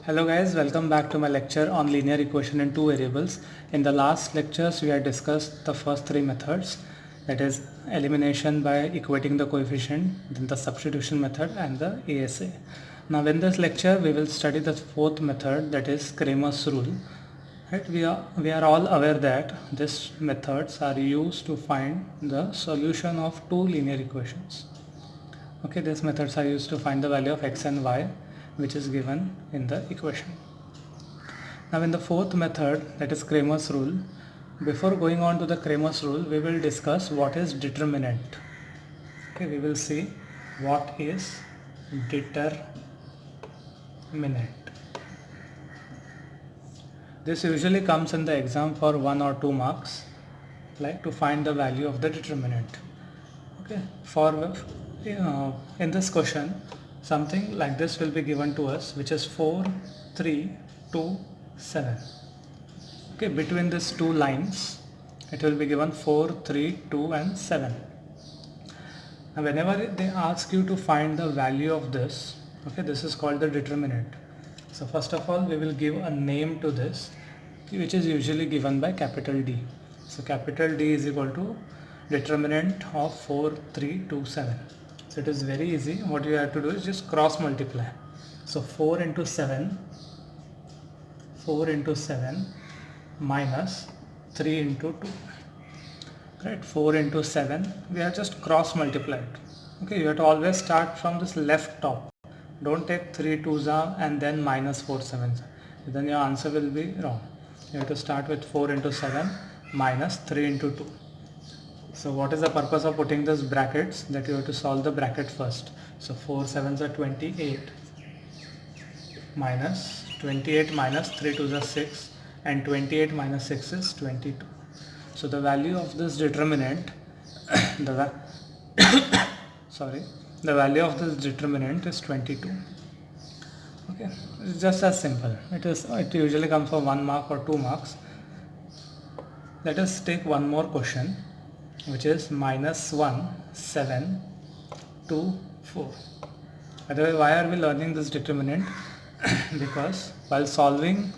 Hello guys, welcome back to my lecture on linear equation in two variables. In the last lectures we had discussed the first three methods, that is elimination by equating the coefficient, then the substitution method and the ASA. Now in this lecture we will study the fourth method, that is Cramer's rule. Right? We are all aware that these methods are used to find the solution of two linear equations. Okay, these methods are used to find the value of x and y which is given in the equation. Now in the fourth method, that is Cramer's rule, before going on to the Cramer's rule, we will discuss what is determinant. Okay, we will see what is determinant. This usually comes in the exam for 1 or 2 marks, like to find the value of the determinant. Okay, in this question, something like this will be given to us, which is 4, 3, 2, 7. Okay, between these two lines, it will be given 4, 3, 2 and 7. Now whenever they ask you to find the value of this, okay, this is called the determinant. So first of all, we will give a name to this, which is usually given by capital D. So capital D is equal to determinant of 4, 3, 2, 7. So it is very easy. What you have to do is just cross multiply. So 4 into 7 minus 3 into 2. Right, 4 into 7, we have just cross multiplied. Okay, you have to always start from this left top. Don't take 3 2s and then minus 4 7s. Then your answer will be wrong. You have to start with 4 into 7 minus 3 into 2. So what is the purpose of putting this brackets? That you have to solve the bracket first. So 4 7s are 28 minus 3 2s are 6 and 28 minus 6 is 22. So the value of this determinant, the value of this determinant is 22. Okay, it's just as simple. It usually comes for 1 mark or 2 marks. Let us take one more question, which is minus 1, 7, 2, 4. By the way, why are we learning this determinant? Because while solving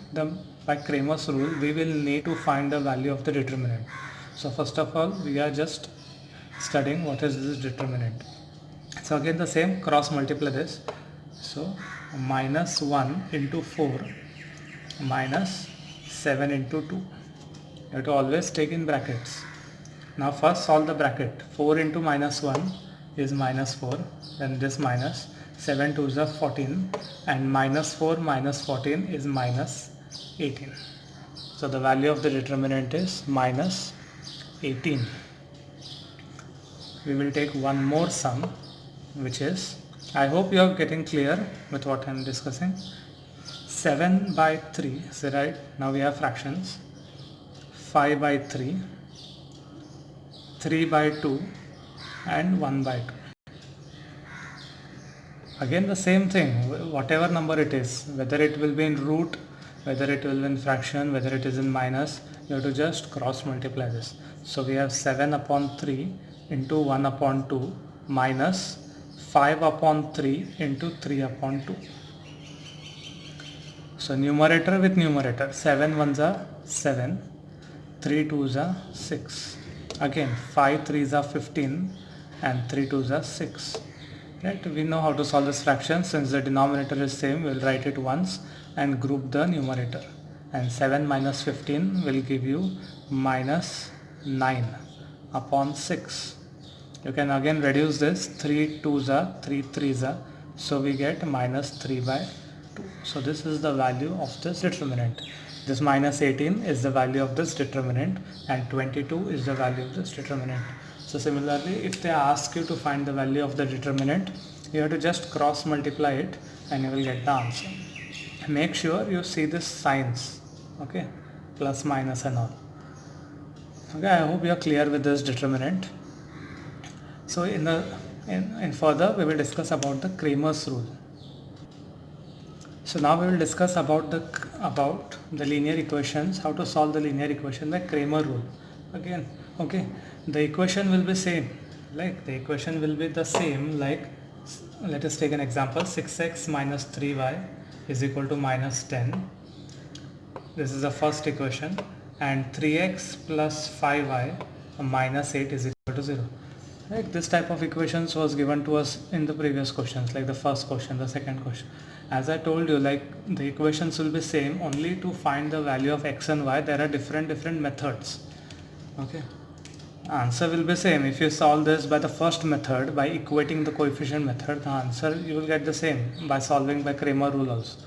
by Cramer's rule, we will need to find the value of the determinant. So first of all, we are just studying what is this determinant. So again the same, cross multiply this. So minus 1 into 4 minus 7 into 2. You have to always take in brackets. Now first solve the bracket. 4 into minus 1 is minus 4, then this minus 7 2s are 14 and minus 4 minus 14 is minus 18. So the value of the determinant is minus 18. We will take one more sum, which is, I hope you are getting clear with what I am discussing. 7 by 3, so right now we have fractions. 5 by 3, 3 by 2 and 1 by 2. Again the same thing, whatever number it is, whether it will be in root, whether it will be in fraction, whether it is in minus, you have to just cross multiply this. So we have 7 upon 3 into 1 upon 2 minus 5 upon 3 into 3 upon 2. So numerator with numerator, 7 1s are 7, 3 2s are 6. Again 5 3s are 15 and 3 2s are 6. Right, we know how to solve this fraction. Since the denominator is same, we will write it once and group the numerator. And 7 minus 15 will give you minus 9 upon 6. You can again reduce this, 3 2s are 3 3s are, so we get minus 3 by 2. So this is the value of this determinant. This minus 18 is the value of this determinant and 22 is the value of this determinant. So similarly, if they ask you to find the value of the determinant, you have to just cross multiply it and you will get the answer. Make sure you see this signs, okay, plus minus and all. Okay, I hope you are clear with this determinant. So in further we will discuss about the Cramer's rule. So now we will discuss about the linear equations, how to solve the linear equation by Cramer rule. Again, okay, the equation will be same, like the equation will be the same, like let us take an example, 6x minus 3y is equal to minus 10. This is the first equation, and 3x plus 5y minus 8 is equal to 0. Right, this type of equations was given to us in the previous questions, like the first question, the second question. As I told you, like the equations will be same, only to find the value of x and y there are different methods. Okay, answer will be same. If you solve this by the first method, by equating the coefficient method, the answer you will get the same by solving by Cramer rule also.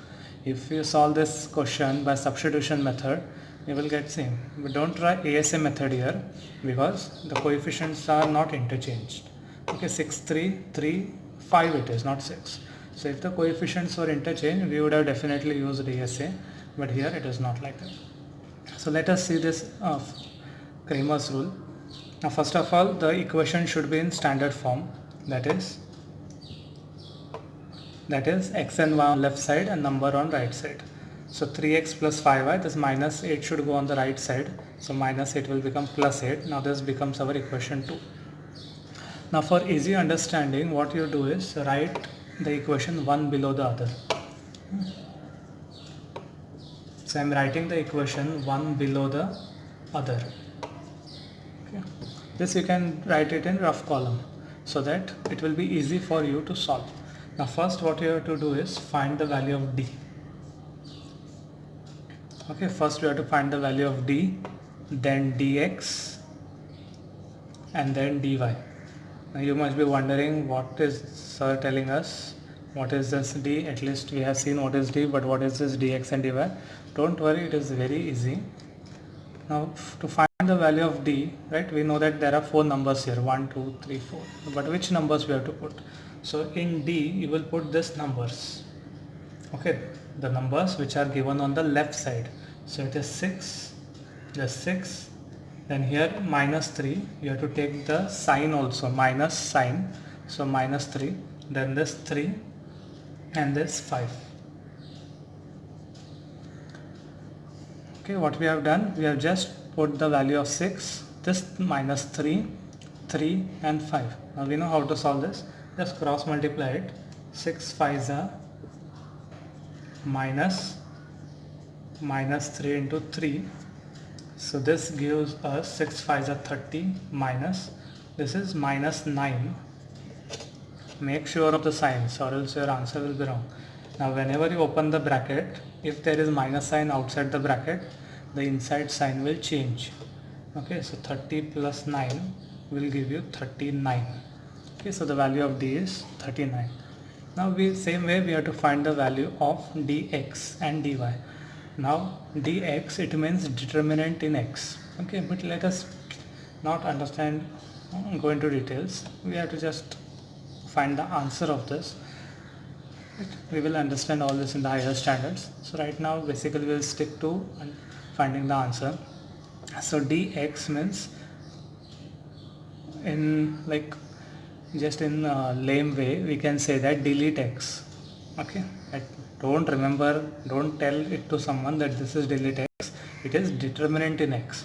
If you solve this question by substitution method, you will get same. But don't try ASA method here, because the coefficients are not interchanged. Okay, 6, 3, 3, 5 it is, not 6. So if the coefficients were interchanged, we would have definitely used ASA, but here it is not like that. So let us see this Cramer's rule. Now first of all, the equation should be in standard form, that is x and y on left side and number on right side. So 3x plus 5y, this minus 8 should go on the right side. So minus 8 will become plus 8. Now this becomes our equation 2. Now for easy understanding, what you do is write the equation one below the other. So I am writing the equation one below the other. Okay. This you can write it in rough column so that it will be easy for you to solve. Now first what you have to do is find the value of d. Okay, first we have to find the value of d, then dx, and then dy. Now you must be wondering, what is sir telling us? What is this d? At least we have seen what is d, but what is this dx and dy? Don't worry, it is very easy. Now to find the value of d, right, we know that there are 4 numbers here, 1, 2, 3, 4. But which numbers we have to put? So in d, you will put these numbers. Okay, the numbers which are given on the left side. So it is 6, the 6, then here minus 3, you have to take the sign also, minus sign, so minus 3, then this 3 and this 5. Okay, what we have done, we have just put the value of 6, this minus 3, 3 and 5. Now we know how to solve this. Just cross multiply it. 6 5s are minus 3 into 3. So this gives us 6 5s are 30 minus, this is minus 9. Make sure of the signs or else your answer will be wrong. Now whenever you open the bracket, if there is minus sign outside the bracket, the inside sign will change. Okay, so 30 plus 9 will give you 39. Okay, so the value of d is 39. Now same way we have to find the value of dx and dy. Now dx, it means determinant in x. Okay, but let us not understand, go into details. We have to just find the answer of this. We will understand all this in the higher standards. So right now basically we will stick to finding the answer. So dx means, in like just in lame way we can say that delete x. Okay, don't tell it to someone that this is delete x, it is determinant in x.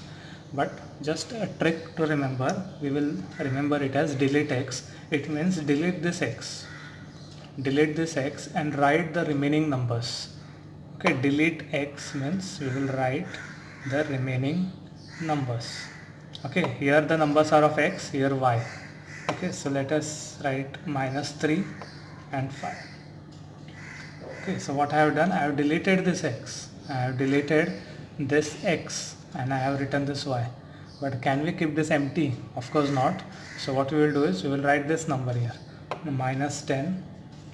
But just a trick to remember, we will remember it as delete x. It means delete this x and write the remaining numbers. Okay, delete x means we will write the remaining numbers. Okay, here the numbers are of x, here y. Okay, so let us write minus 3 and 5. Okay, so what I have done, I have deleted this x, I have deleted this x, and I have written this y. But can we keep this empty? Of course not. So what we will do is we will write this number here, minus 10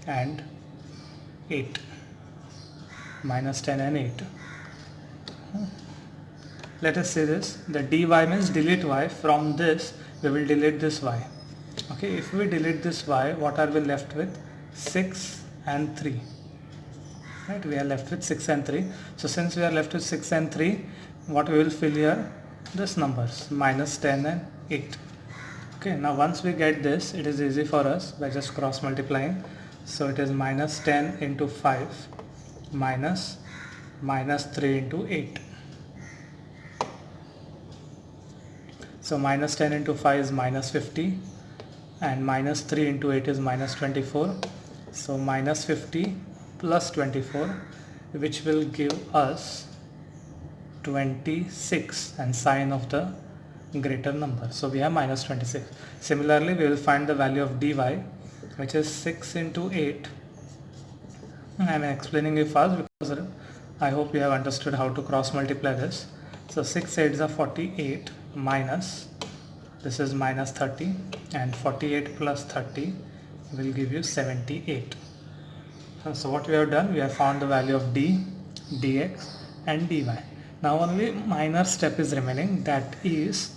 and 8. Minus 10 and 8. Let us say this, the dy means delete y. From this we will delete this y. Okay, if we delete this y, what are we left with? 6 and 3. Right, we are left with 6 and 3. So since we are left with 6 and 3, what we will fill here? This numbers, minus 10 and 8. Okay, now once we get this, it is easy for us by just cross multiplying. So it is minus 10 into 5 minus 3 into 8. So minus 10 into 5 is minus 50 and minus 3 into 8 is minus 24. So minus 50 plus 24, which will give us 26 and sign of the greater number. So we have minus 26. Similarly, we will find the value of dy, which is 6 into 8. I am explaining it fast because I hope you have understood how to cross multiply this. So 6 8s are 48 minus, this is minus 30, and 48 plus 30 will give you 78. So what we have done, we have found the value of d, dx and dy. Now only minor step is remaining, that is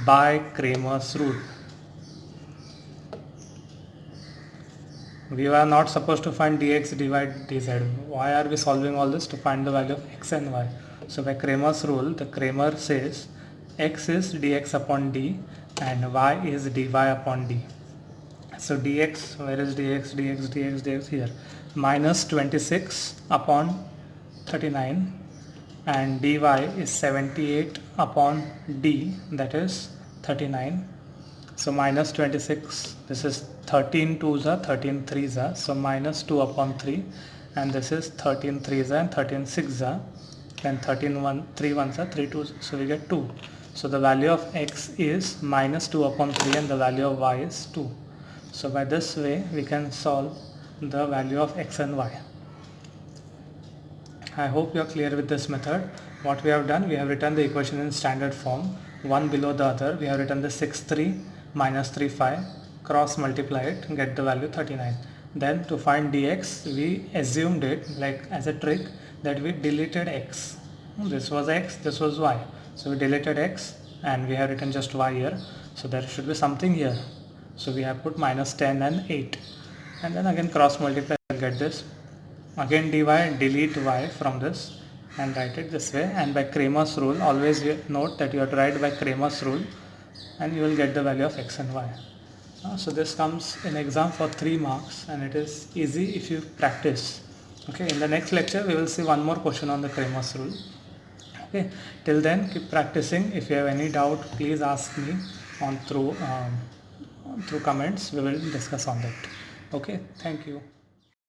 by Cramer's rule. We are not supposed to find dx, dy, dz. Why are we solving all this? To find the value of x and y. So by Cramer's rule, the Cramer says x is dx upon d and y is dy upon d. So dx, where is dx, dx, dx, dx here? Minus 26 upon 39, and dy is 78 upon d, that is 39. So minus 26, this is 13 2s are 13 3s are, so minus 2 upon 3, and this is 13 3s are and 13 6s are, and 13 3 1s are 3 2s, so we get 2. So the value of x is minus 2 upon 3 and the value of y is 2. So by this way we can solve the value of x and y. I hope you are clear with this method. What we have done, we have written the equation in standard form, one below the other. We have written the 6 3 minus 3 5, cross multiply it, get the value 39. Then to find dx, we assumed it like as a trick that we deleted x. This was x, this was y. So we deleted x and we have written just y here. So there should be something here. So we have put minus 10 and 8. And then again cross multiply, get this. Again dy, delete y from this and write it this way. And by Cramer's rule, always note that you have to write by Cramer's rule and you will get the value of x and y. So this comes in exam for 3 marks and it is easy if you practice. Okay, in the next lecture we will see one more question on the Cramer's rule. Okay, till then keep practicing. If you have any doubt, please ask me on through comments. We will discuss on that. Okay, thank you.